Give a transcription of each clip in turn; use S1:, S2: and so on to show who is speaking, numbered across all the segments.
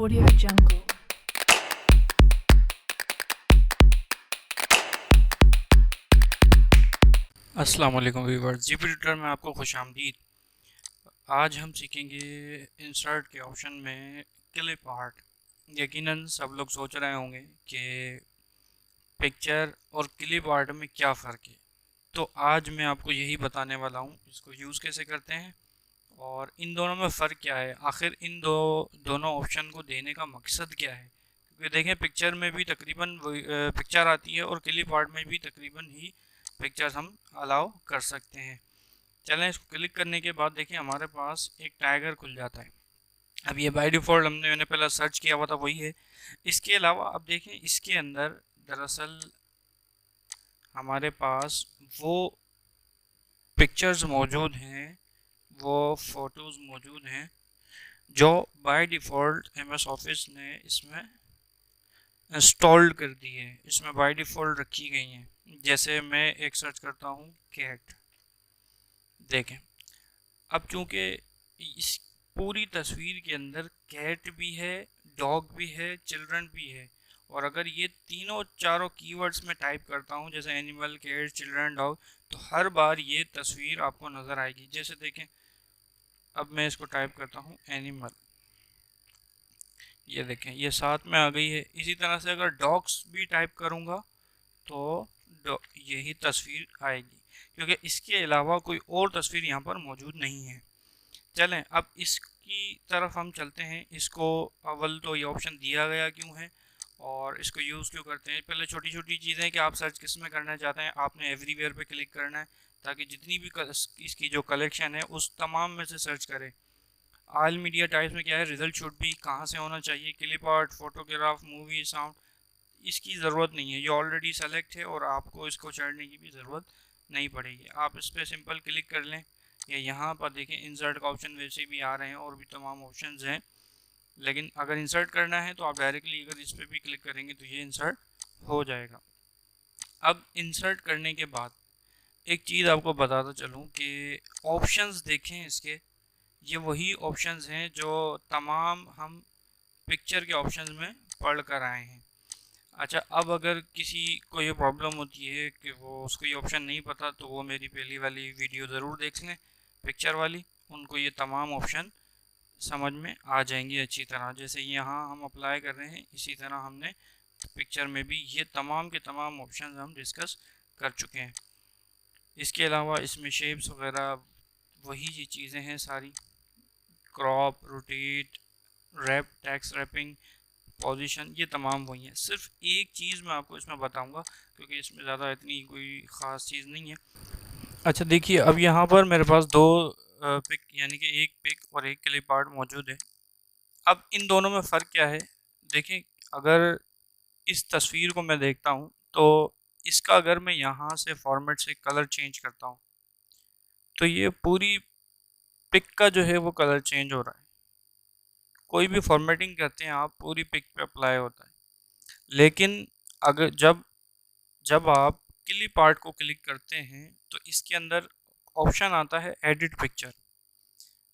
S1: Audio Jungle.
S2: अस्सलाम वालेकुम viewers, GP tutor में आपको खुश आमदीद। आज हम सीखेंगे इंसर्ट के ऑप्शन में क्लिप आर्ट। यकीनन सब लोग सोच रहे होंगे कि पिक्चर और क्लिप आर्ट में क्या फ़र्क है। तो आज मैं आपको यही बताने वाला हूँ, इसको यूज़ कैसे करते हैं और इन दोनों में फ़र्क क्या है, आखिर इन दोनों ऑप्शन को देने का मकसद क्या है। क्योंकि देखें, पिक्चर में भी तकरीबन पिक्चर आती है और क्लिप आर्ट में भी तकरीबन ही पिक्चर्स हम अलाउ कर सकते हैं। चलें, इसको क्लिक करने के बाद देखें हमारे पास एक टाइगर खुल जाता है। अब ये बाय डिफ़ॉल्ट मैंने पहले सर्च किया हुआ था, वही है। इसके अलावा अब देखें, इसके अंदर दरअसल हमारे पास वो पिक्चर्स मौजूद हैं, वो फ़ोटोज़ मौजूद हैं जो by default M S office ने इसमें इंस्टॉल्ड कर दी है, इसमें बाय डिफ़ॉल्ट रखी गई हैं। जैसे मैं एक सर्च करता हूँ कैट, देखें अब चूंकि इस पूरी तस्वीर के अंदर कैट भी है, डॉग भी है, चिल्ड्रन भी है, और अगर ये तीनों चारों कीवर्ड्स में टाइप करता हूँ, जैसे एनिमल, कैट, चिल्ड्रन, डॉग, तो हर बार ये तस्वीर आपको नज़र आएगी। जैसे देखें, अब मैं इसको टाइप करता हूँ एनिमल, ये देखें ये साथ में आ गई है। इसी तरह से अगर डॉग्स भी टाइप करूँगा तो यही तस्वीर आएगी, क्योंकि इसके अलावा कोई और तस्वीर यहाँ पर मौजूद नहीं है। चलें, अब इसकी तरफ हम चलते हैं। इसको अव्वल तो ये ऑप्शन दिया गया क्यों है और इसको यूज़ क्यों करते हैं। पहले छोटी छोटी चीज़ें कि आप सर्च किस में करना चाहते हैं। आपने एवरीवेयर पे क्लिक करना है ताकि जितनी भी इसकी जो कलेक्शन है उस तमाम में से सर्च करें। ऑल मीडिया टाइप्स में क्या है, रिजल्ट शुड भी कहाँ से होना चाहिए, clip art, photograph, movie, sound, इसकी ज़रूरत नहीं है, ये ऑलरेडी सेलेक्ट है और आपको इसको चढ़ने की भी ज़रूरत नहीं पड़ेगी। आप इस पर सिंपल क्लिक कर लें या यहाँ पर देखें इंसर्ट का ऑप्शन वैसे भी आ रहे हैं और भी तमाम ऑप्शंस हैं। लेकिन अगर इंसर्ट करना है तो आप डायरेक्टली अगर इस पर भी क्लिक करेंगे तो ये इंसर्ट हो जाएगा। अब इंसर्ट करने के बाद एक चीज़ आपको बताता चलूँ कि ऑप्शंस देखें इसके, ये वही ऑप्शंस हैं जो तमाम हम पिक्चर के ऑप्शंस में पढ़ कर आए हैं। अच्छा, अब अगर किसी को ये प्रॉब्लम होती है कि वो उसको ये ऑप्शन नहीं पता, तो वो मेरी पहली वाली वीडियो ज़रूर देख लें, पिक्चर वाली। उनको ये तमाम ऑप्शन समझ में आ जाएंगे अच्छी तरह। जैसे यहाँ हम अप्लाई कर रहे हैं, इसी तरह हमने पिक्चर में भी ये तमाम के तमाम ऑप्शन हम डिस्कस कर चुके हैं। इसके अलावा इसमें शेप्स वगैरह वही ये चीज़ें हैं सारी, crop, rotate, wrap, text wrapping, position, ये तमाम वही हैं। सिर्फ एक चीज़ मैं आपको इसमें बताऊंगा क्योंकि इसमें ज़्यादा इतनी कोई ख़ास चीज़ नहीं है। अच्छा देखिए, अब यहाँ पर मेरे पास दो पिक, यानी कि एक पिक और एक क्लिप आर्ट मौजूद है। अब इन दोनों में फ़र्क क्या है, देखें, अगर इस तस्वीर को मैं देखता हूँ तो इसका अगर मैं यहाँ से फॉर्मेट से कलर चेंज करता हूँ तो ये पूरी पिक का जो है वो कलर चेंज हो रहा है। कोई भी फॉर्मेटिंग करते हैं आप, पूरी पिक पे अप्लाई होता है। लेकिन अगर जब जब आप क्लिप आर्ट को क्लिक करते हैं तो इसके अंदर ऑप्शन आता है एडिट पिक्चर,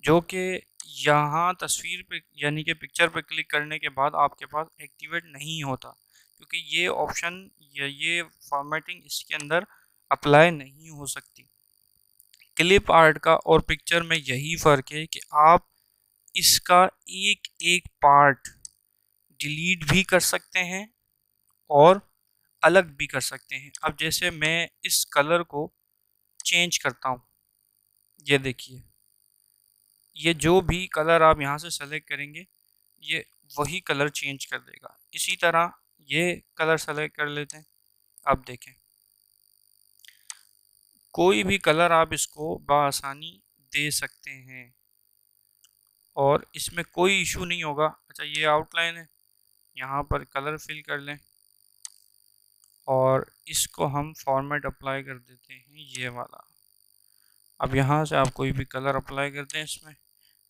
S2: जो कि यहाँ तस्वीर पे यानी कि पिक्चर पे क्लिक करने के बाद आपके पास एक्टिवेट नहीं होता, क्योंकि ये ऑप्शन या ये फॉर्मेटिंग इसके अंदर अप्लाई नहीं हो सकती। क्लिप आर्ट का और पिक्चर में यही फ़र्क है कि आप इसका एक एक पार्ट डिलीट भी कर सकते हैं और अलग भी कर सकते हैं। अब जैसे मैं इस कलर को चेंज करता हूँ, ये देखिए, ये जो भी कलर आप यहाँ से सेलेक्ट करेंगे ये वही कलर चेंज कर देगा। इसी तरह ये कलर सेलेक्ट कर लेते हैं। अब देखें, कोई भी कलर आप इसको बआसानी दे सकते हैं और इसमें कोई इशू नहीं होगा। अच्छा, ये आउटलाइन है, यहाँ पर कलर फिल कर लें और इसको हम फॉर्मेट अप्लाई कर देते हैं, ये वाला। अब यहाँ से आप कोई भी कलर अप्लाई कर दें, इसमें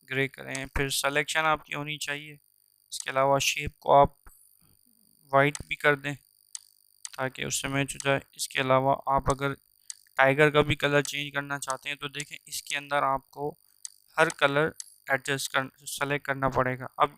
S2: ग्रे करें, फिर सिलेक्शन आपकी होनी चाहिए। इसके अलावा शेप को आप वाइट भी कर दें ताकि उससे मैच हो जाए। इसके अलावा आप अगर टाइगर का भी कलर चेंज करना चाहते हैं तो देखें, इसके अंदर आपको हर कलर एडजस्ट कर सेलेक्ट करना पड़ेगा। अब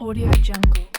S1: Audio Jungle.